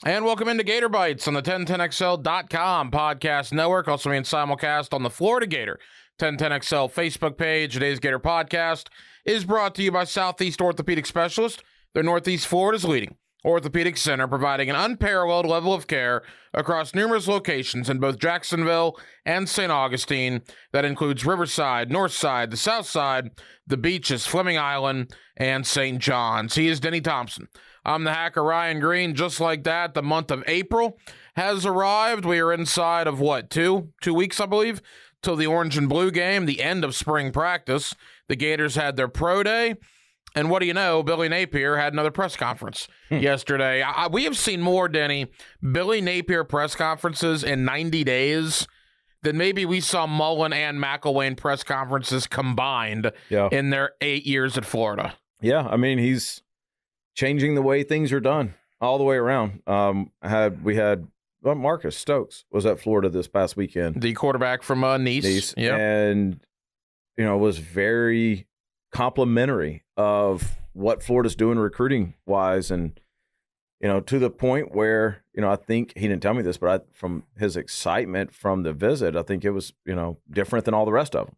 And welcome into Gator Bytes on the 1010XL.com podcast network. Also being simulcast on the Florida Gator 1010XL Facebook page. Today's Gator podcast is brought to you by Southeast Orthopedic Specialists. They're Northeast Florida's leading orthopedic center, providing an unparalleled level of care across numerous locations in both Jacksonville and St. Augustine. That includes Riverside, Northside, the South Side, the beaches, Fleming Island, and St. John's. He is Denny Thompson. I'm the hacker, Ryan Green. Just like that, the month of April has arrived. We are inside of, two weeks, I believe, till the orange and blue game, the end of spring practice. The Gators had their pro day. And what do you know, Billy Napier had another press conference yesterday. We have seen more, Denny, Billy Napier press conferences in 90 days than maybe we saw Mullen and McElwain press conferences combined in their 8 years at Florida. Yeah, I mean, he's changing the way things are done all the way around. Marcus Stokes was at Florida this past weekend. The quarterback from Nice. Yep. And, was very complimentary of what Florida's doing recruiting-wise. And, to the point where, I think he didn't tell me this, but from his excitement from the visit, I think it was, different than all the rest of them,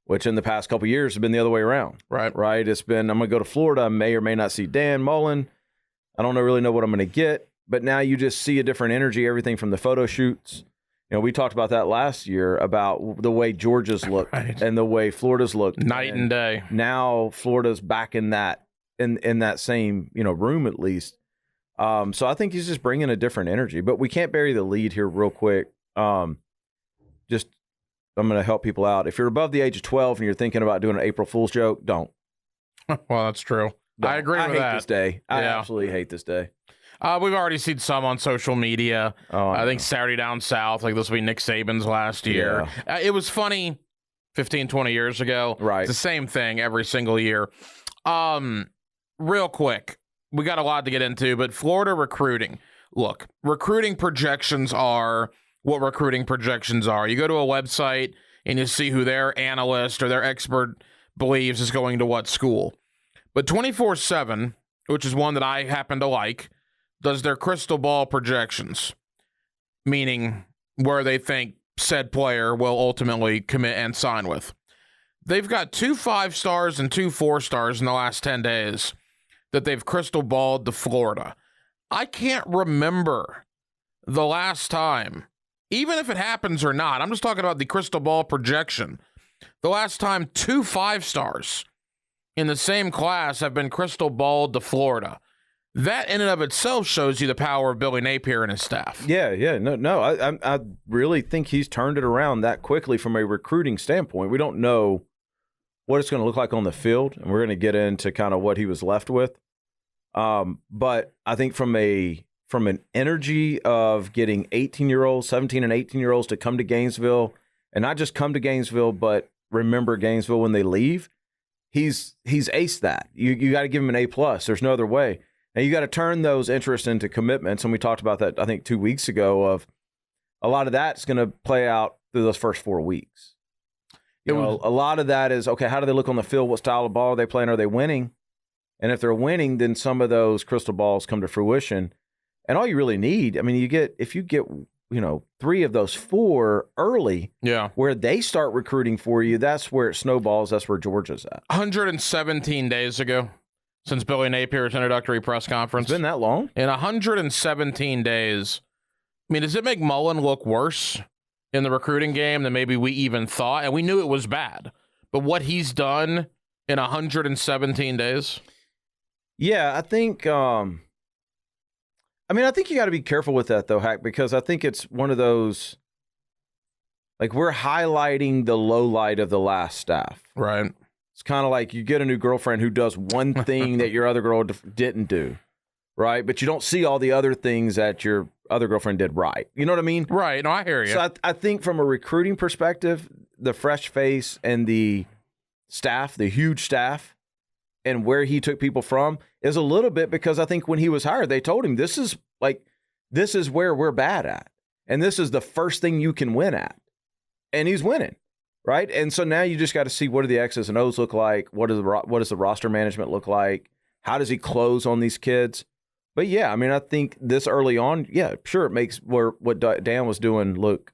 which in the past couple of years have been the other way around. Right. It's been, I'm going to go to Florida. I may or may not see Dan Mullen. I don't really know what I'm going to get. But now you just see a different energy, everything from the photo shoots. We talked about that last year about the way Georgia's looked and the way Florida's looked. Night and day. Now Florida's back in that same, room at least. So I think he's just bringing a different energy. But we can't bury the lead here real quick. I'm going to help people out. If you're above the age of 12 and you're thinking about doing an April Fool's joke, don't. Well, that's true. I agree with that. I hate this day. I absolutely hate this day. We've already seen some on social media. I think Saturday Down South, like this will be Nick Saban's last year. Yeah. It was funny 15, 20 years ago. Right. It's the same thing every single year. Real quick, we got a lot to get into, but Florida recruiting. Look, recruiting projections are what recruiting projections are. You go to a website and you see who their analyst or their expert believes is going to what school. But 24/7, which is one that I happen to like, does their crystal ball projections, meaning where they think said player will ultimately commit and sign with. They've got 2 5-stars and 2 4-stars in the last 10 days that they've crystal balled to Florida. I can't remember the last time, even if it happens or not, I'm just talking about the crystal ball projection. The last time 2 5-stars in the same class have been crystal balled to Florida. That in and of itself shows you the power of Billy Napier and his staff. Yeah. No. I really think he's turned it around that quickly from a recruiting standpoint. We don't know what it's going to look like on the field, and we're going to get into kind of what he was left with. But I think from an energy of getting 18-year-olds, 17 and 18-year-olds to come to Gainesville, and not just come to Gainesville, but remember Gainesville when they leave, he's aced that. You got to give him an A+. There's no other way. Now, you got to turn those interests into commitments, and we talked about that, I think, 2 weeks ago, of a lot of that's going to play out through those first 4 weeks. A lot of that is, okay, how do they look on the field? What style of ball are they playing? Are they winning? And if they're winning, then some of those crystal balls come to fruition. And all you really need, I mean, if you get 3 of those 4 early, where they start recruiting for you, that's where it snowballs. That's where Georgia's at. 117 days ago. Since Billy Napier's introductory press conference. It's been that long? In 117 days. I mean, does it make Mullen look worse in the recruiting game than maybe we even thought? And we knew it was bad. But what he's done in 117 days? Yeah, I think I think you got to be careful with that, though, Hack, because I think it's one of those, like, we're highlighting the low light of the last staff. Right. It's kind of like you get a new girlfriend who does one thing that your other girl didn't do, right? But you don't see all the other things that your other girlfriend did right. You know what I mean? Right. No, I hear you. So I think from a recruiting perspective, the fresh face and the staff, the huge staff, and where he took people from is a little bit because I think when he was hired, they told him this is where we're bad at. And this is the first thing you can win at. And he's winning, right? And so now you just got to see what do the X's and O's look like? What does the roster management look like? How does he close on these kids? But yeah, I mean, I think this early on, yeah, sure, it makes what Dan was doing look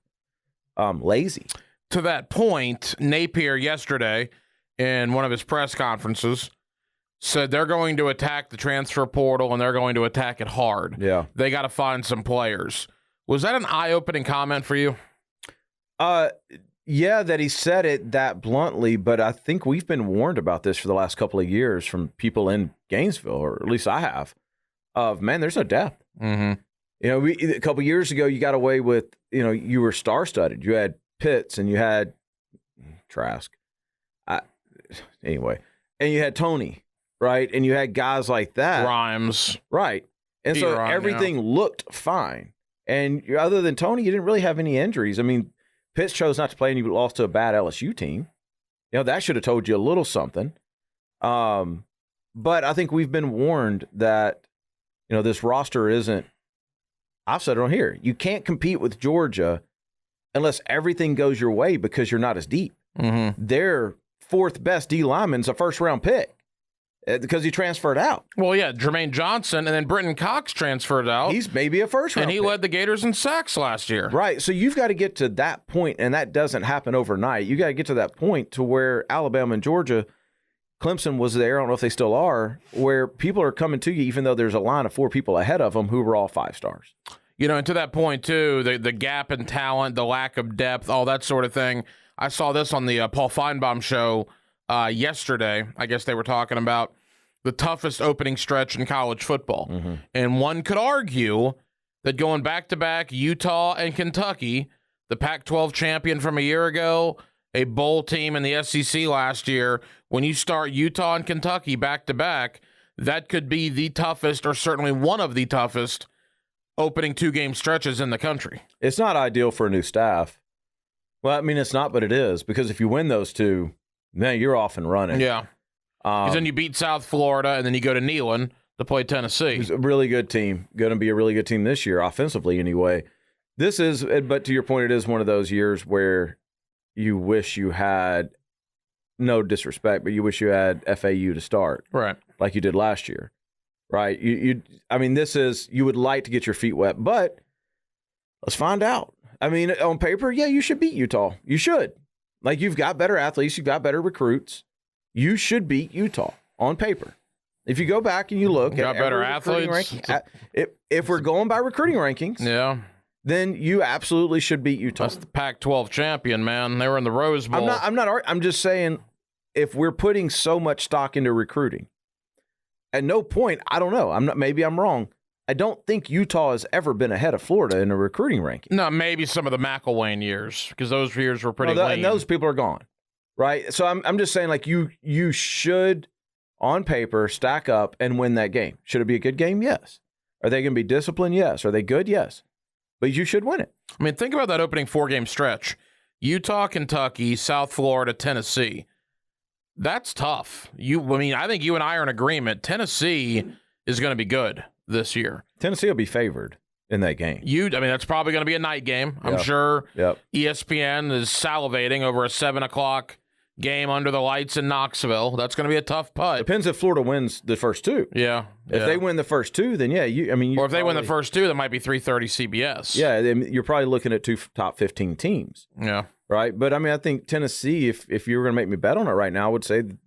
lazy. To that point, Napier yesterday in one of his press conferences said they're going to attack the transfer portal and they're going to attack it hard. Yeah. They got to find some players. Was that an eye-opening comment for you? Yeah, that he said it that bluntly, but I think we've been warned about this for the last couple of years from people in Gainesville, or at least I have, of, man, there's no depth. Mm-hmm. You know, a couple of years ago, you got away with, you know, you were star-studded. You had Pitts and you had Trask. Anyway, and you had Tony, right? And you had guys like that. Rhymes. Right. And so Rhyme, everything looked fine. And other than Tony, you didn't really have any injuries. I mean, Pitts chose not to play and you lost to a bad LSU team. You know, that should have told you a little something. But I think we've been warned that, you know, this roster isn't, I've said it on here, you can't compete with Georgia unless everything goes your way because you're not as deep. Mm-hmm. Their fourth best D lineman's a first-round pick because he transferred out. Well, yeah, Jermaine Johnson, and then Brenton Cox transferred out. He's maybe a first-round and he pick. led the Gators in sacks last year. Right, so you've got to get to that point, and that doesn't happen overnight. You got to get to that point to where Alabama and Georgia, Clemson was there, I don't know if they still are, where people are coming to you even though there's a line of 4 people ahead of them who were all 5 stars. You know, and to that point, too, the gap in talent, the lack of depth, all that sort of thing. I saw this on the Paul Feinbaum show yesterday. I guess they were talking about the toughest opening stretch in college football. Mm-hmm. And one could argue that going back-to-back Utah and Kentucky, the Pac-12 champion from a year ago, a bowl team in the SEC last year, when you start Utah and Kentucky back-to-back, that could be the toughest, or certainly one of the toughest, opening 2-game stretches in the country. It's not ideal for a new staff. Well, I mean, it's not, but it is, because if you win those 2, man, you're off and running. Yeah. Because then you beat South Florida, and then you go to Neyland to play Tennessee. It's a really good team. Going to be a really good team this year, offensively anyway. This is, but to your point, it is one of those years where you wish you had, no disrespect, but you wish you had FAU to start. Right. Like you did last year. Right? I mean, this is, you would like to get your feet wet, but let's find out. I mean, on paper, yeah, you should beat Utah. You should. Like, you've got better athletes, you've got better recruits. You should beat Utah on paper. If you go back and you look got at better athletes. If we're going by recruiting rankings, yeah, then you absolutely should beat Utah. That's the Pac-12 champion, man. They were in the Rose Bowl. I'm just saying, if we're putting so much stock into recruiting, at no point, I don't know. Maybe I'm wrong. I don't think Utah has ever been ahead of Florida in a recruiting ranking. No, maybe some of the McElwain years, because those years were pretty lean. And those people are gone, right? So I'm just saying, like, you should, on paper, stack up and win that game. Should it be a good game? Yes. Are they going to be disciplined? Yes. Are they good? Yes. But you should win it. I mean, think about that opening 4-game stretch. Utah, Kentucky, South Florida, Tennessee. That's tough. I think you and I are in agreement. Tennessee is going to be good this year. Tennessee will be favored in that game. That's probably going to be a night game. I'm sure ESPN is salivating over a 7 o'clock game under the lights in Knoxville. That's going to be a tough putt. Depends if Florida wins the first 2. Yeah. If they win the first 2, then or if they win the first 2, that might be 3:30 CBS. Yeah, you're probably looking at 2 top 15 teams. Yeah. Right, but I think Tennessee, if you were going to make me bet on it right now,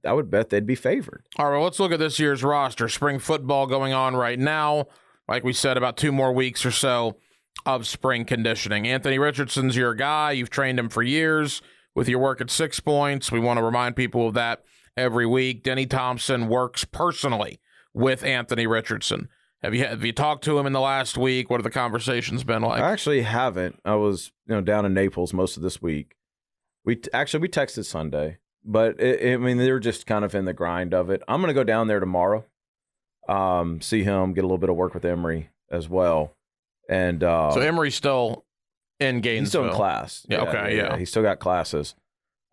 I would bet they'd be favored. All right, well, let's look at this year's roster. Spring football going on right now. Like we said, about 2 more weeks or so of spring conditioning. Anthony Richardson's your guy. You've trained him for years with your work at 6 Points. We want to remind people of that every week. Denny Thompson works personally with Anthony Richardson. Have you talked to him in the last week? What have the conversations been like? I actually haven't. I was down in Naples most of this week. We texted Sunday, but they were just kind of in the grind of it. I'm going to go down there tomorrow, see him, get a little bit of work with Emory as well. And so Emory's still in Gainesville. He's still in class. Yeah, okay, yeah. He's still got classes.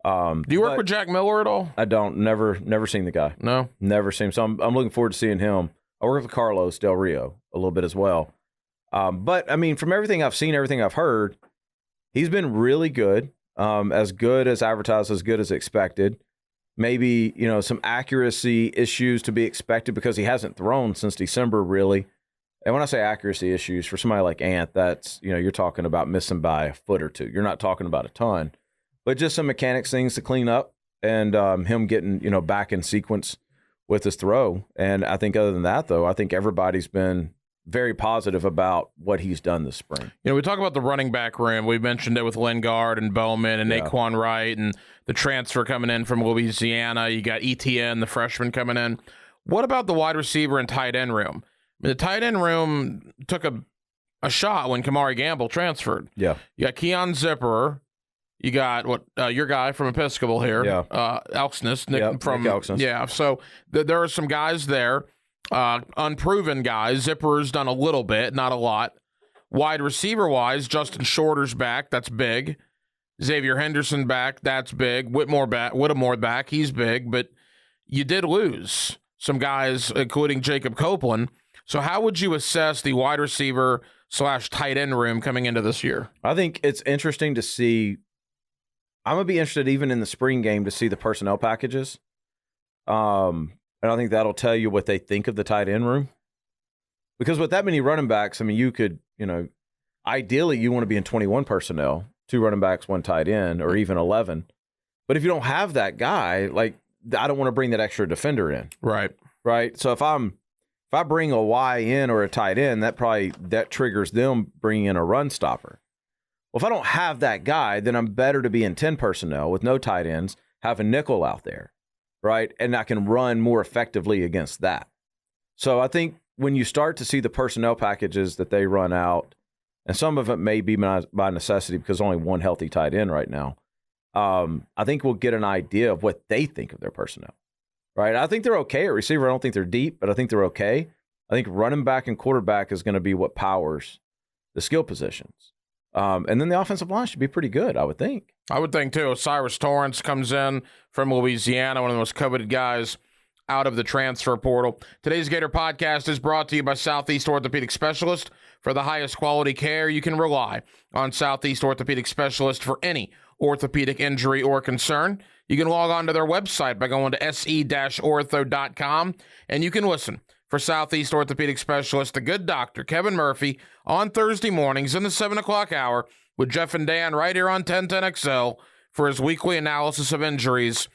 Do you work with Jack Miller at all? I don't. Never seen the guy. No? Never seen him. So I'm looking forward to seeing him. I work with Carlos Del Rio a little bit as well. But, from everything I've seen, everything I've heard, he's been really good as advertised, as good as expected. Maybe, some accuracy issues to be expected because he hasn't thrown since December, really. And when I say accuracy issues, for somebody like Ant, that's, you're talking about missing by a foot or two. You're not talking about a ton, but just some mechanics things to clean up and him getting, back in sequence with his throw. And I think other than that, though, I think everybody's been very positive about what he's done this spring. We talk about the running back room. We mentioned it with Lingard and Bowman and Naquan Wright and the transfer coming in from Louisiana. You got ETN, the freshman, coming in. What about the wide receiver and tight end room? The tight end room took a shot when Kamari Gamble transferred. Yeah. You got Keon Zipperer. You got your guy from Episcopal here. Yeah. Elksness. Nick Elksness. Yeah. So there are some guys there, unproven guys. Zipperer's done a little bit, not a lot. Wide receiver-wise, Justin Shorter's back. That's big. Xavier Henderson back. That's big. Whittemore back. He's big. But you did lose some guys, including Jacob Copeland. So how would you assess the wide receiver / tight end room coming into this year? I think it's interesting to see. I'm going to be interested even in the spring game to see the personnel packages. And I think that'll tell you what they think of the tight end room. Because with that many running backs, I mean, you could, ideally you want to be in 21 personnel, 2 running backs, 1 tight end, or even 11. But if you don't have that guy, like, I don't want to bring that extra defender in. Right. Right. So if I bring a Y in or a tight end, that triggers them bringing in a run stopper. Well, if I don't have that guy, then I'm better to be in 10 personnel with no tight ends, have a nickel out there, right? And I can run more effectively against that. So I think when you start to see the personnel packages that they run out, and some of it may be by necessity because only one healthy tight end right now, I think we'll get an idea of what they think of their personnel. Right, I think they're okay at receiver. I don't think they're deep, but I think they're okay. I think running back and quarterback is going to be what powers the skill positions. And then the offensive line should be pretty good, I would think. I would think, too. Cyrus Torrance comes in from Louisiana, one of the most coveted guys out of the transfer portal. Today's Gator Podcast is brought to you by Southeast Orthopedic Specialists. For the highest quality care, you can rely on Southeast Orthopedic Specialists for any orthopedic injury or concern. You can log on to their website by going to se-ortho.com, and you can listen for Southeast Orthopedic Specialist, the good doctor, Kevin Murphy, on Thursday mornings in the 7 o'clock hour with Jeff and Dan right here on 1010XL for his weekly analysis of injuries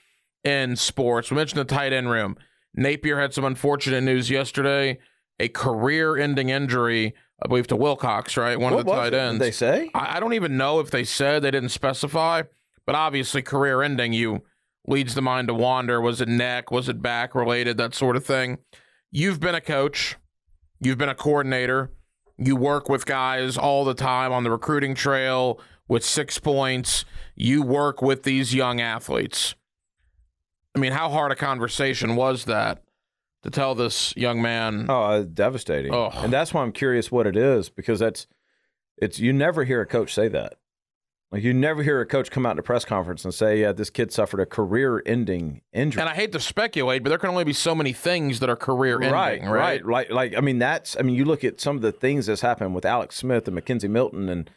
in sports. We mentioned the tight end room. Napier had some unfortunate news yesterday, a career-ending injury, I believe, to Wilcox, right? One of the tight ends. Did they say? I don't even know if they said. They didn't specify. But obviously, career-ending leads the mind to wander. Was it neck? Was it back related? That sort of thing. You've been a coach. You've been a coordinator. You work with guys all the time on the recruiting trail with 6 points. You work with these young athletes. I mean, how hard a conversation was that to tell this young man? Oh, devastating. Oh. And that's why I'm curious what it is, because you never hear a coach say that. Like, you never hear a coach come out in a press conference and say, yeah, this kid suffered a career-ending injury. And I hate to speculate, but there can only be so many things that are career-ending, right? Like, I mean, you look at some of the things that's happened with Alex Smith and Mackenzie Milton, and,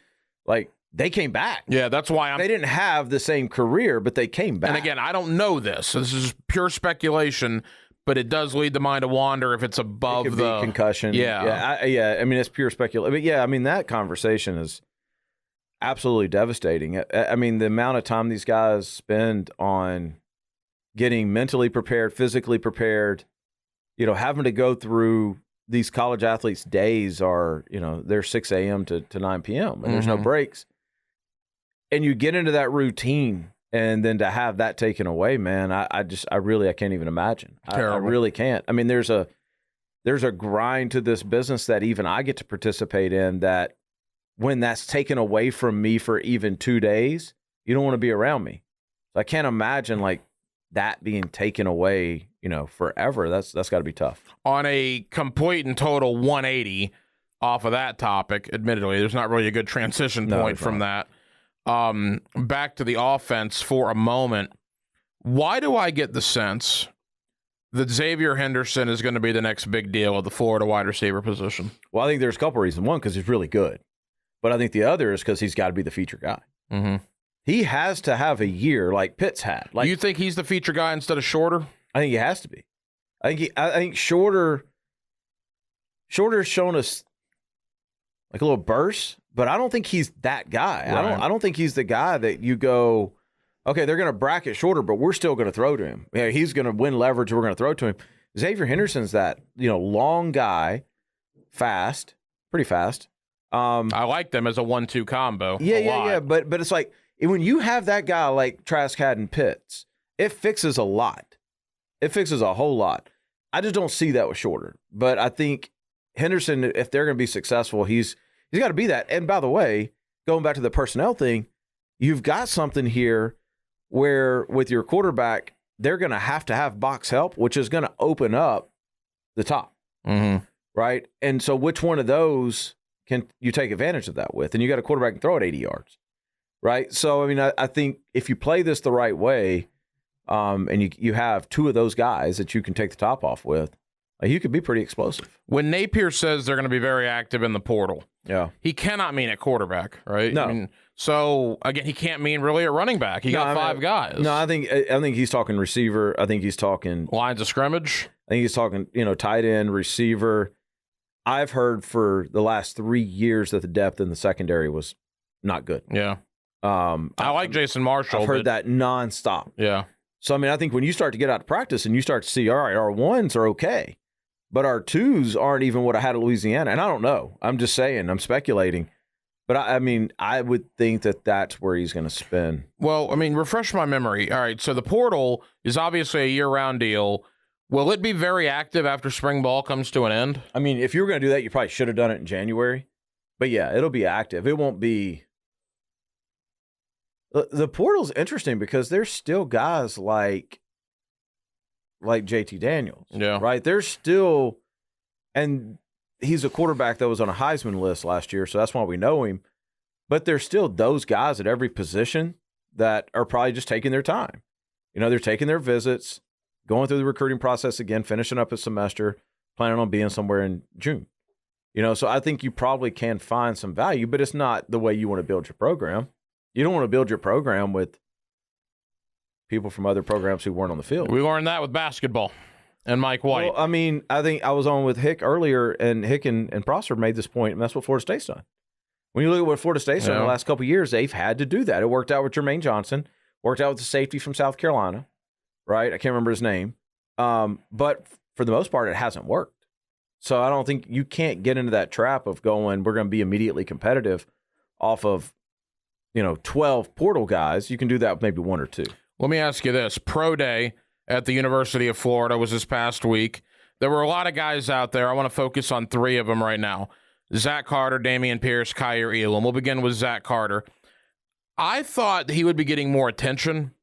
like, they came back. Yeah, that's why they didn't have the same career, but they came back. And again, I don't know this. So this is pure speculation, but it does lead the mind to wander if it's above it could be concussion. Yeah. I mean, it's pure speculation. But yeah, I mean, that conversation is absolutely devastating. I mean, the amount of time these guys spend on getting mentally prepared, physically prepared, having to go through these college athletes' days are, they're 6 a.m. to 9 p.m. and there's no breaks. And you get into that routine, and then to have that taken away, man, I can't even imagine. I really can't. I mean, there's a grind to this business that even I get to participate in, that when that's taken away from me for even 2 days, you don't want to be around me. So I can't imagine like that being taken away, forever. That's got to be tough. On a complete and total 180 off of that topic, admittedly, there's not really a good transition point from that. Back to the offense for a moment. Why do I get the sense that Xavier Henderson is going to be the next big deal at the Florida wide receiver position? Well, I think there's a couple reasons. One, because he's really good. But I think the other is because he's got to be the feature guy. Mm-hmm. He has to have a year like Pitts had. Like, you think he's the feature guy instead of Shorter? I think he has to be. I think Shorter Shorter's shown us like a little burst, but I don't think he's that guy. Right. I don't think he's the guy that you go, okay, they're going to bracket Shorter, but we're still going to throw to him. Yeah, he's going to win leverage. We're going to throw to him. Xavier Henderson's that, long guy, fast, pretty fast. I like them as a 1-2 combo. Yeah. But it's like when you have that guy like Trask had in Pitts, it fixes a lot. It fixes a whole lot. I just don't see that with Shorter. But I think Henderson, if they're going to be successful, he's got to be that. And by the way, going back to the personnel thing, you've got something here where with your quarterback, they're going to have box help, which is going to open up the top. Mm-hmm. Right? And so which one of those can you take advantage of that with? And you got a quarterback can throw it 80 yards. Right? So, I mean, I think if you play this the right way, and you have two of those guys that you can take the top off with, you could be pretty explosive. When Napier says they're going to be very active in the portal, he cannot mean at quarterback, right? No. I mean, so again, he can't mean really at running back. He got five guys. No, I think he's talking receiver. I think he's talking lines of scrimmage. I think he's talking, tight end, receiver. I've heard for the last 3 years that the depth in the secondary was not good. Yeah. I like Jason Marshall. I've heard that nonstop. Yeah. So, I mean, I think when you start to get out of practice and you start to see, all right, our ones are okay, but our twos aren't even what I had at Louisiana. And I don't know. I'm just saying. I'm speculating. But, I mean, I would think that that's where he's going to spin. Well, I mean, refresh my memory. All right, so the portal is obviously a year-round deal. Will it be very active after spring ball comes to an end? I mean, if you were going to do that, you probably should have done it in January. But, yeah, it'll be active. It won't be – the portal's interesting because there's still guys like JT Daniels. Yeah. Right? There's still – and he's a quarterback that was on a Heisman list last year, so that's why we know him. But there's still those guys at every position that are probably just taking their time. They're taking their visits, going through the recruiting process again, finishing up a semester, planning on being somewhere in June. So I think you probably can find some value, but it's not the way you want to build your program. You don't want to build your program with people from other programs who weren't on the field. We learned that with basketball and Mike White. Well, I mean, I think I was on with Hick earlier, and Hick and Prosser made this point, and that's what Florida State's done. When you look at what Florida State's done in the last couple of years, they've had to do that. It worked out with Jermaine Johnson, worked out with the safety from South Carolina, right? I can't remember his name. But for the most part, it hasn't worked. So I don't think you can't get into that trap of going, we're going to be immediately competitive off of 12 portal guys. You can do that with maybe one or two. Let me ask you this. Pro Day at the University of Florida was this past week. There were a lot of guys out there. I want to focus on three of them right now. Zac Carter, Damian Pierce, Kyer Elam. We'll begin with Zac Carter. I thought he would be getting more attention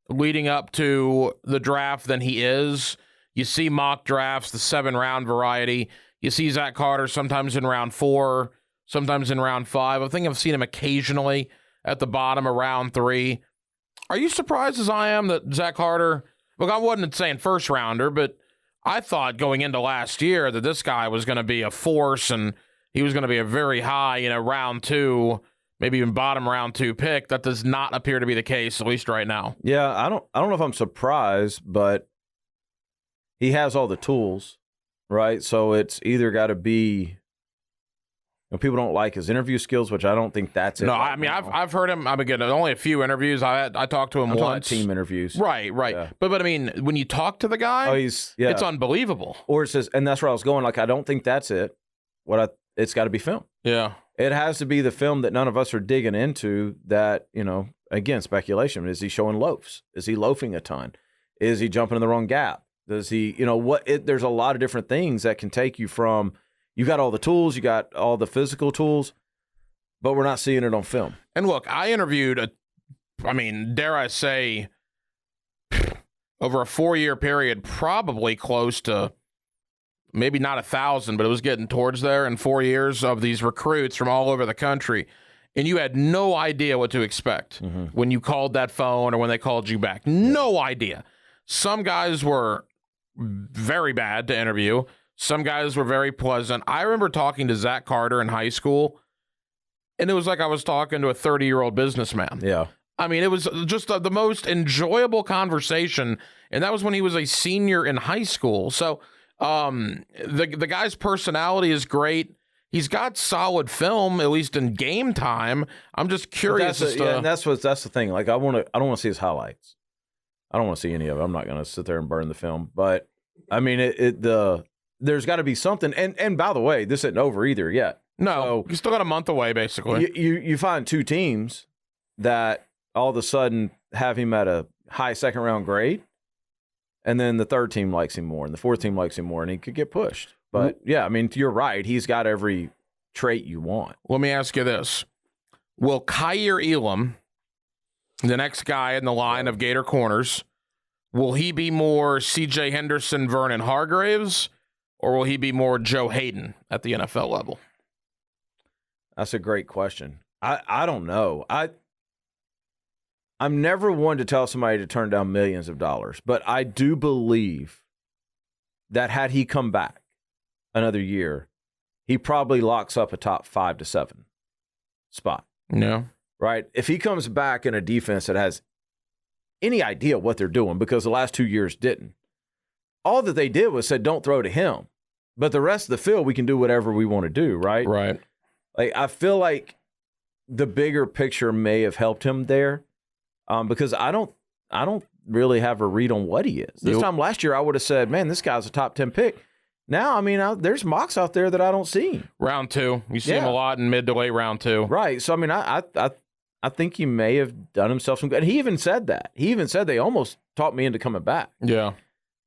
leading up to the draft than he is. You see mock drafts, the 7-round variety. You see Zac Carter sometimes in round 4, sometimes in round 5. I think I've seen him occasionally at the bottom of round 3. Are you surprised as I am that Zac Carter, look, I wasn't saying first rounder, but I thought going into last year that this guy was going to be a force and he was going to be a very high, round 2, maybe even bottom round 2 pick. That does not appear to be the case, at least right now. Yeah, I don't know if I'm surprised, but he has all the tools, right? So it's either got to be people don't like his interview skills, which I don't think that's it. No, I mean, I've heard him. I mean, only a few interviews. I talked to him once. Team interviews. Right. Yeah. But I mean, when you talk to the guy, it's unbelievable. Or it says, and that's where I was going. Like, I don't think that's it. It's got to be film. Yeah. It has to be the film that none of us are digging into that, again, speculation. Is he showing loafs? Is he loafing a ton? Is he jumping in the wrong gap? Does he, there's a lot of different things that can take you from, you got all the tools, you got all the physical tools, but we're not seeing it on film. And look, I interviewed, dare I say, over a 4-year period, probably close to maybe not 1,000, but it was getting towards there in 4 years of these recruits from all over the country. And you had no idea what to expect when you called that phone or when they called you back. No idea. Some guys were very bad to interview. Some guys were very pleasant. I remember talking to Zac Carter in high school, and it was like I was talking to a 30-year-old businessman. Yeah. I mean, it was just the most enjoyable conversation, and that was when he was a senior in high school. So, The guy's personality is great. He's got solid film, at least in game time. I'm just curious and that's the thing. Like I don't want to see his highlights. I don't want to see any of it. I'm not going to sit there and burn the film. But I mean, there's got to be something. And by the way, this isn't over either yet. No, you still got a month away, basically. You find two teams that all of a sudden have him at a high second round grade, and then the third team likes him more, and the fourth team likes him more, and he could get pushed. But yeah, I mean, you're right. He's got every trait you want. Let me ask you this: will Kyer Elam, the next guy in the line of Gator corners, will he be more C.J. Henderson, Vernon Hargraves, or will he be more Joe Hayden at the NFL level? That's a great question. I don't know. I'm never one to tell somebody to turn down millions of dollars, but I do believe that had he come back another year, he probably locks up a top 5 to 7 spot. No. Right? If he comes back in a defense that has any idea what they're doing, because the last 2 years didn't. All that they did was said, don't throw to him. But the rest of the field, we can do whatever we want to do, right? Right. Like, I feel like the bigger picture may have helped him there, because I don't really have a read on what he is. This time last year, I would have said, man, this guy's a top 10 pick. Now, I mean, there's mocks out there that I don't see. Round 2. You see him a lot in mid to late round 2. Right. So, I mean, I think he may have done himself some good. And he even said that. He even said they almost talked me into coming back. Yeah.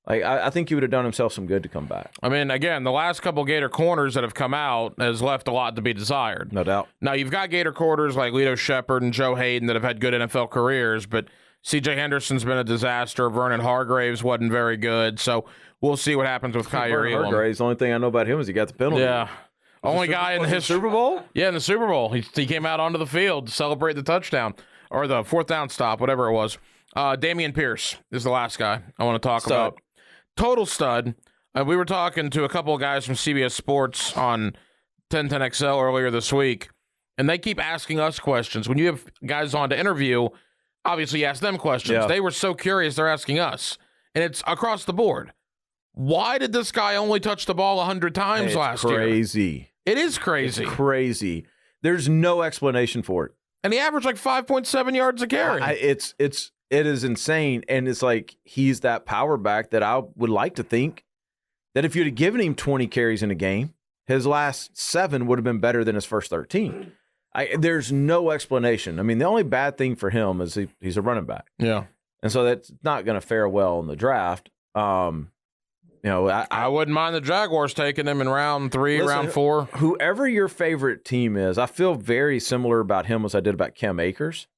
Like, I think he would have done himself some good to come back. I mean, again, the last couple Gator corners that have come out has left a lot to be desired. No doubt. Now, you've got Gator corners like Lito Shepherd and Joe Hayden that have had good NFL careers, but C.J. Henderson's been a disaster. Vernon Hargraves wasn't very good. So we'll see what happens with Kyer Elam. Hargraves, the only thing I know about him is he got the penalty. Yeah. Only guy in the history. Super Bowl? Yeah, in the Super Bowl. He came out onto the field to celebrate the touchdown or the fourth down stop, whatever it was. Damian Pierce is the last guy I want to talk about. Total stud. We were talking to a couple of guys from CBS Sports on 1010XL earlier this week, and they keep asking us questions. When you have guys on to interview, obviously you ask them questions. Yeah. They were so curious, they're asking us. And it's across the board. Why did this guy only touch the ball 100 times last year? Crazy. It is crazy. It's crazy. There's no explanation for it. And he averaged like 5.7 yards a carry. It is insane, and it's like he's that power back that I would like to think that if you'd have given him 20 carries in a game, his last 7 would have been better than his first 13. There's no explanation. I mean, the only bad thing for him is he's a running back. Yeah. And so that's not going to fare well in the draft. I wouldn't mind the Jaguars taking him in round 3, round 4. Whoever your favorite team is, I feel very similar about him as I did about Cam Akers.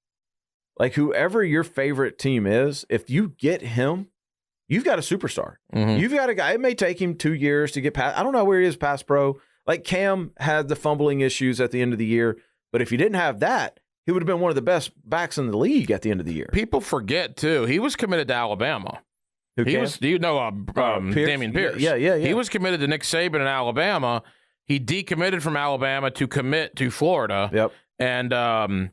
Like, whoever your favorite team is, if you get him, you've got a superstar. Mm-hmm. You've got a guy. It may take him 2 years to get past. I don't know where he is past pro. Like, Cam had the fumbling issues at the end of the year. But if you didn't have that, he would have been one of the best backs in the league at the end of the year. People forget, too. He was committed to Alabama. Damian Pierce. Yeah. He was committed to Nick Saban in Alabama. He decommitted from Alabama to commit to Florida. Yep. And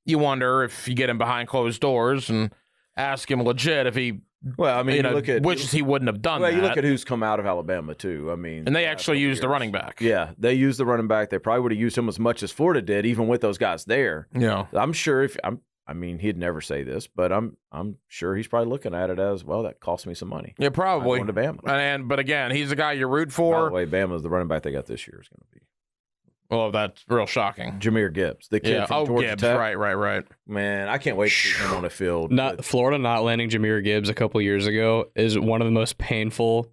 you wonder if you get him behind closed doors and ask him legit if he, wishes he wouldn't have done that. Well, you look at who's come out of Alabama, too. I mean, and they actually used the running back. Yeah, they used the running back. They probably would have used him as much as Florida did, even with those guys there. Yeah. I'm sure he'd never say this, but I'm sure he's probably looking at it as, well, that cost me some money. Yeah, probably. I'm going to Bama. But again, he's the guy you root for. By the way, Bama's the running back they got this year is going to be. Oh, that's real shocking. Jameer Gibbs, the kid from Georgia Gibbs. Tech. Right. Man, I can't wait to see him on the field. Florida not landing Jameer Gibbs a couple years ago is one of the most painful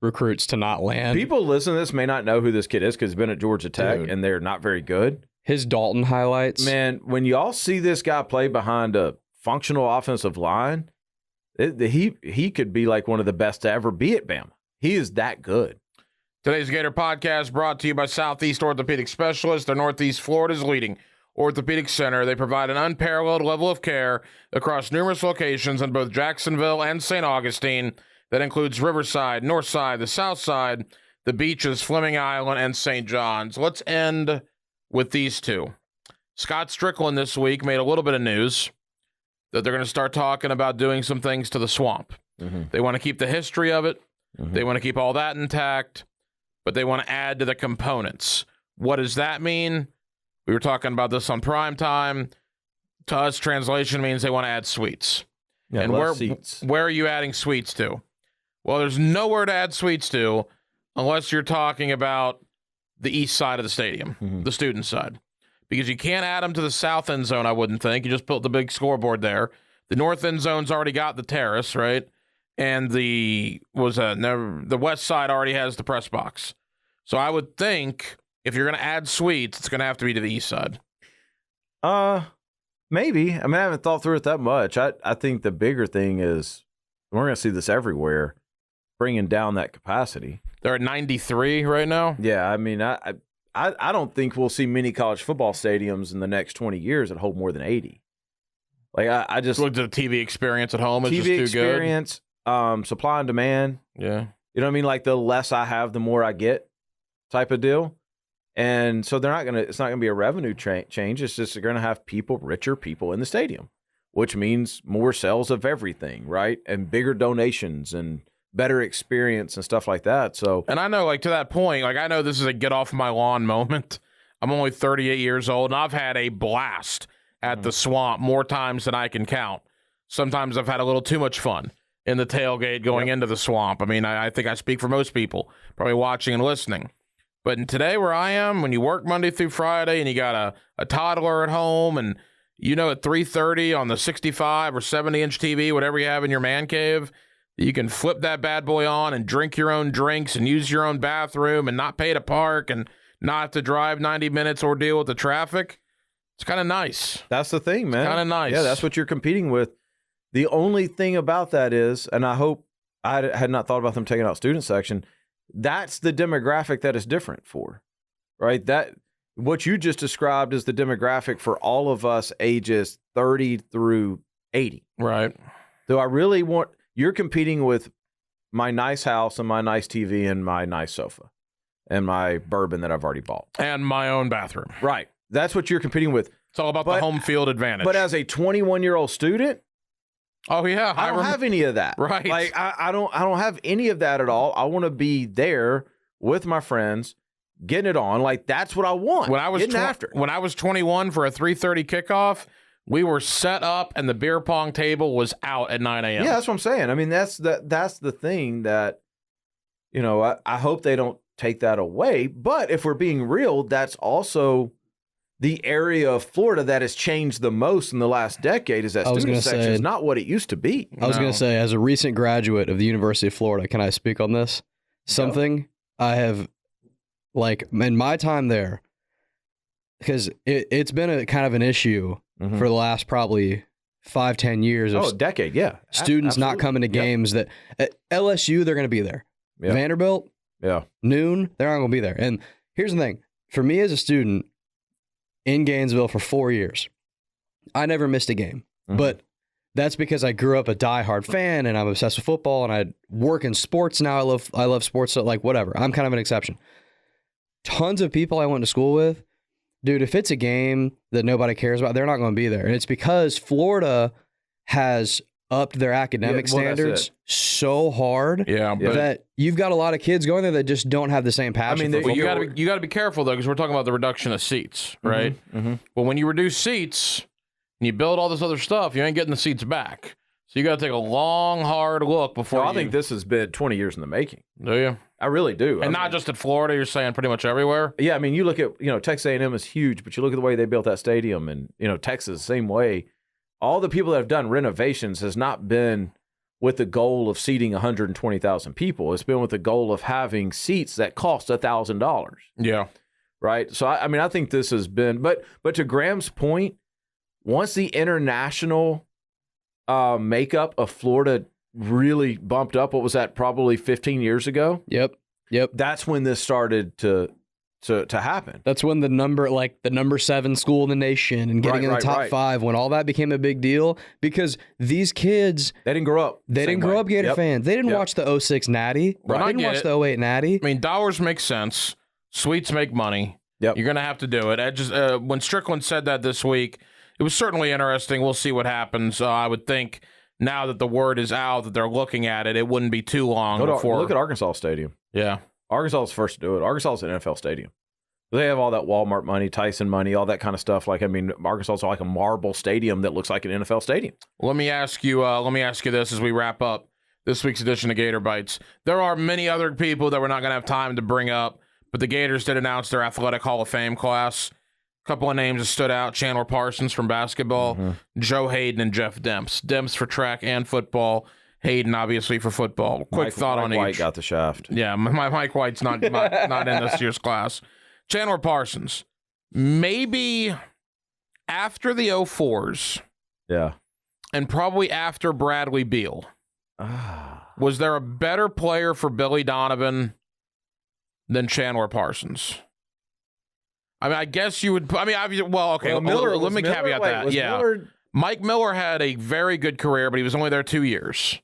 recruits to not land. People listening to this may not know who this kid is because he's been at Georgia Tech, and they're not very good. His Dalton highlights. Man, when y'all see this guy play behind a functional offensive line, he could be like one of the best to ever be at Bama. He is that good. Today's Gator Podcast brought to you by Southeast Orthopedic Specialists. They're Northeast Florida's leading orthopedic center. They provide an unparalleled level of care across numerous locations in both Jacksonville and St. Augustine. That includes Riverside, Northside, the South Side, the beaches, Fleming Island, and St. John's. Let's end with these two. Scott Strickland this week made a little bit of news that they're going to start talking about doing some things to the swamp. Mm-hmm. They want to keep the history of it. They want to keep all that intact, but they want to add to the components. What does that mean? We were talking about this on prime time. To us, translation means they want to add suites. Yeah, and where are you adding suites to? Well, there's nowhere to add suites to unless you're talking about the east side of the stadium, the student side. Because you can't add them to the south end zone, I wouldn't think. You just built the big scoreboard there. The north end zone's already got the terrace, right? And the west side already has the press box. So I would think if you're going to add suites, it's going to have to be to the east side. Maybe. I mean, I haven't thought through it that much. I think the bigger thing is we're going to see this everywhere, bringing down that capacity. They're at 93 right now. Yeah, I mean, I don't think we'll see many college football stadiums in the next 20 years that hold more than 80. Like I just looked at the TV experience at home. It's TV just too experience, supply and demand. Yeah, you know what I mean. Like the less I have, the more I get, type of deal. And so it's not gonna be a revenue change. It's just they're gonna have richer people in the stadium, which means more sales of everything, right? And bigger donations and better experience and stuff like that. So, and I know, like, to that point, like, I know this is a get off my lawn moment. I'm only 38 years old, and I've had a blast at the Swamp more times than I can count. Sometimes I've had a little too much fun in the tailgate going into the Swamp. I mean, I think I speak for most people probably watching and listening. But today where I am, when you work Monday through Friday and you got a toddler at home and, you know, at 3:30 on the 65 or 70-inch TV, whatever you have in your man cave, you can flip that bad boy on and drink your own drinks and use your own bathroom and not pay to park and not have to drive 90 minutes or deal with the traffic. It's kind of nice. That's the thing, man. Kind of nice. Yeah, that's what you're competing with. The only thing about that is, and I hope I had not thought about them taking out student section, that's the demographic that is different for, right? That what you just described is the demographic for all of us ages 30 through 80. Right. So I really want, you're competing with my nice house and my nice TV and my nice sofa and my bourbon that I've already bought. And my own bathroom. Right. That's what you're competing with. It's all about the home field advantage. But as a 21-year-old student, oh yeah, I don't have any of that. Right. Like I don't have any of that at all. I want to be there with my friends, getting it on. Like that's what I want. When I was 21 for a 3:30 kickoff, we were set up and the beer pong table was out at 9 a.m. Yeah, that's what I'm saying. I mean, that's the thing that, you know, I hope they don't take that away. But if we're being real, that's also the area of Florida that has changed the most in the last decade. Is that student section is not what it used to be. I was going to say, as a recent graduate of the University of Florida, can I speak on this? Something I have, like, in my time there, because it's been a kind of an issue for the last probably 5-10 years. A decade, yeah. Students not coming to games that at LSU, they're going to be there. Yep. Vanderbilt, noon, they're not going to be there. And here's the thing. For me as a student in Gainesville for 4 years, I never missed a game. But that's because I grew up a diehard fan and I'm obsessed with football and I work in sports now. I love sports, so like whatever. I'm kind of an exception. Tons of people I went to school with, dude, if it's a game that nobody cares about, they're not going to be there. And it's because Florida has upped their academic standards so hard that you've got a lot of kids going there that just don't have the same passion. I mean, you got to be careful though, because we're talking about the reduction of seats, right? Well, when you reduce seats and you build all this other stuff, you ain't getting the seats back. So you got to take a long, hard look before. I think this has been 20 years in the making. Do you? I really do. And not just at Florida, you're saying pretty much everywhere? Yeah, I mean, you look at, Texas A&M is huge, but you look at the way they built that stadium and, Texas, same way. All the people that have done renovations has not been with the goal of seating 120,000 people. It's been with the goal of having seats that cost $1,000. Yeah. Right? So, I mean, I think this has been, but to Graham's point, once the international makeup of Florida really bumped up, what was that, probably 15 years ago? Yep. That's when this started to happen. That's when the number 7 school in the nation and getting in the top 5, when all that became a big deal, because these kids, they didn't grow up. They didn't grow up Gator fans. They didn't watch the 06 Natty. Right. They didn't watch the 08 Natty. I mean, dollars make sense. Suites make money. Yep. You're going to have to do it. When Strickland said that this week, it was certainly interesting. We'll see what happens. I would think now that the word is out that they're looking at it, it wouldn't be too long before. Look at Arkansas Stadium. Yeah. Arkansas is first to do it. Arkansas is an NFL stadium. They have all that Walmart money, Tyson money, all that kind of stuff. Arkansas is like a marble stadium that looks like an NFL stadium. Let me ask you this as we wrap up this week's edition of Gator Bytes. There are many other people that we're not going to have time to bring up, but the Gators did announce their Athletic Hall of Fame class. A couple of names that stood out: Chandler Parsons from basketball, Joe Hayden, and Jeff Demps. Demps for track and football. Hayden, obviously, for football. Quick thought on each. Mike White got the shaft. Yeah, Mike White's not in this year's class. Chandler Parsons, maybe after the 04s. Yeah. And probably after Bradley Beal. Was there a better player for Billy Donovan than Chandler Parsons? I mean, I guess you would. I mean, okay. Miller, let me caveat that. Yeah. Miller... Mike Miller had a very good career, but he was only there 2 years.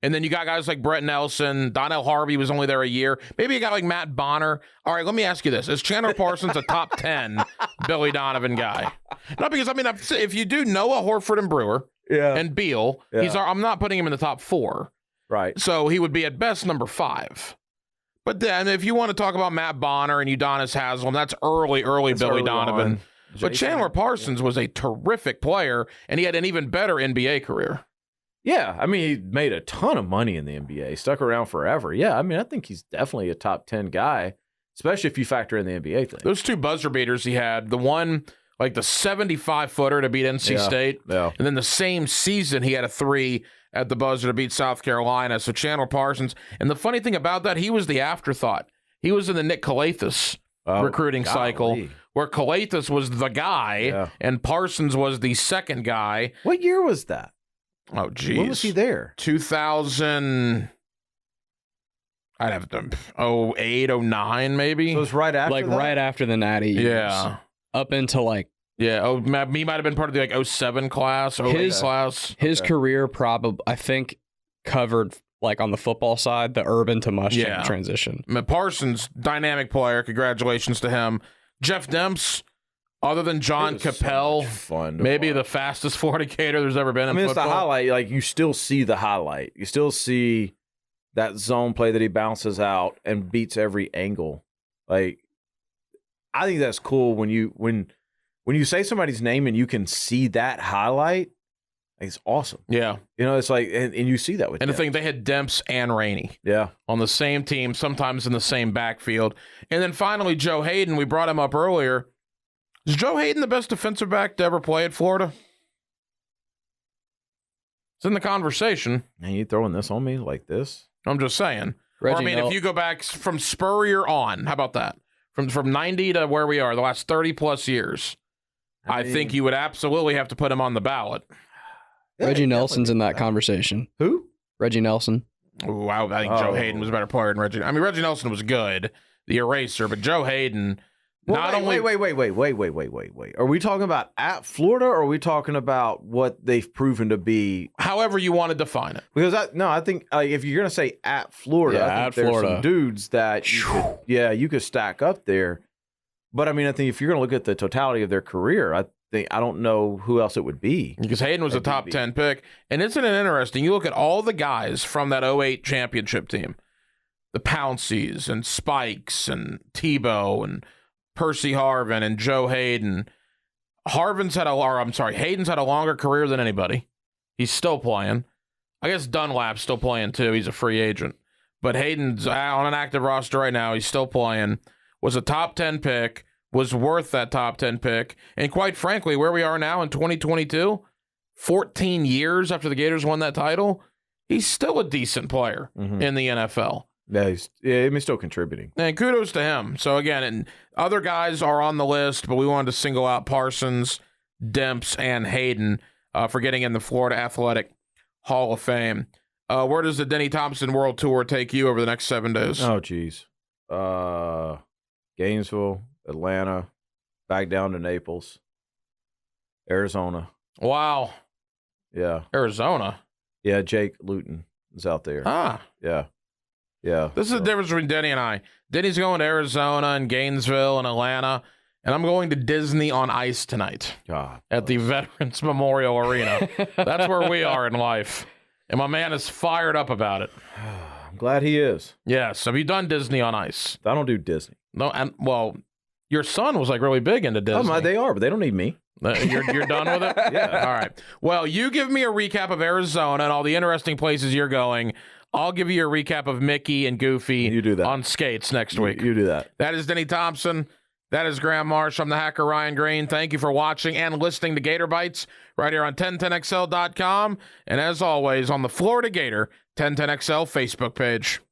And then you got guys like Brett Nelson. Donnell Harvey was only there a year. Maybe you got like Matt Bonner. All right, let me ask you this. Is Chandler Parsons a top 10 Billy Donovan guy? Not because, I mean, if you do Noah, Horford, and Brewer and Beal, I'm not putting him in the top 4. Right. So he would be at best number 5. But then if you want to talk about Matt Bonner and Udonis Haslem, that's early Billy Donovan. But Chandler Parsons was a terrific player, and he had an even better NBA career. Yeah, I mean, he made a ton of money in the NBA, stuck around forever. Yeah, I mean, I think he's definitely a top 10 guy, especially if you factor in the NBA thing. Those 2 buzzer beaters he had, the one, like the 75-footer to beat NC State, and then the same season he had a 3 at the buzzer to beat South Carolina. So Chandler Parsons, and the funny thing about that, he was the afterthought. He was in the Nick Calathis recruiting cycle, where Calathis was the guy, and Parsons was the second guy. What year was that? Oh, geez. When was he there? 2000. I'd have to 08, 09, maybe. So it was right after right after the Natty years. Yeah. Up until he might have been part of the 07 class, 08 class. His career probably, I think, covered on the football side, the Urban to Muschamp transition. Parsons, dynamic player. Congratulations to him. Jeff Demps, other than John Capel, maybe the fastest Florida Gator there's ever been in football. It's the highlight. You still see the highlight. You still see that zone play that he bounces out and beats every angle. I think that's cool when you say somebody's name and you can see that highlight. It's awesome. Yeah. It's like, and you see that with And Demps. the thing, they had Demps and Rainey. Yeah. On the same team, sometimes in the same backfield. And then finally, Joe Hayden, we brought him up earlier. Is Joe Hayden the best defensive back to ever play at Florida? It's in the conversation. Man, you throwing this on me like this? I'm just saying. If you go back from Spurrier on, how about that? From 90 to where we are, the last 30-plus years, I think you would absolutely have to put him on the ballot. Yeah, Reggie Nelson's in that conversation. Who? Reggie Nelson. Ooh, I think Joe Hayden was a better player than Reggie. I mean, Reggie Nelson was good, the eraser, but Joe Hayden... Wait. Are we talking about at Florida, or are we talking about what they've proven to be? However you want to define it. Because I think if you're going to say at Florida, I think there's some dudes that you could stack up there. But I mean, I think if you're going to look at the totality of their career, I don't know who else it would be. Because Hayden was a top 10 pick. And isn't it interesting? You look at all the guys from that 08 championship team, the Pounceys and Spikes and Tebow and Percy Harvin and Joe Hayden. Hayden's had a longer career than anybody. He's still playing. I guess Dunlap's still playing too. He's a free agent. But Hayden's on an active roster right now. He's still playing. Was a top 10 pick. Was worth that top 10 pick. And quite frankly, where we are now in 2022, 14 years after the Gators won that title, he's still a decent player in the NFL. Yeah, he's still contributing. And kudos to him. So, again, and other guys are on the list, but we wanted to single out Parsons, Demps, and Hayden for getting in the Florida Athletic Hall of Fame. Where does the Denny Thompson World Tour take you over the next 7 days? Oh, geez. Gainesville, Atlanta, back down to Naples, Arizona. Wow. Yeah. Arizona? Yeah, Jake Luton is out there. Ah. Yeah. Yeah. This is the difference between Denny and I. Denny's going to Arizona and Gainesville and Atlanta, and I'm going to Disney on Ice tonight at the Veterans Memorial Arena. That's where we are in life. And my man is fired up about it. I'm glad he is. Yes. Have you done Disney on Ice? I don't do Disney. No, and well, your son was like really big into Disney. Oh, they are, but they don't need me. You're done with it? Yeah. All right. Well, you give me a recap of Arizona and all the interesting places you're going. I'll give you a recap of Mickey and Goofy You do that. on skates next week. You do that. That is Denny Thompson. That is Graham Marsh. I'm the hacker Ryan Green. Thank you for watching and listening to Gator Bytes right here on 1010XL.com. And as always, on the Florida Gator 1010XL Facebook page.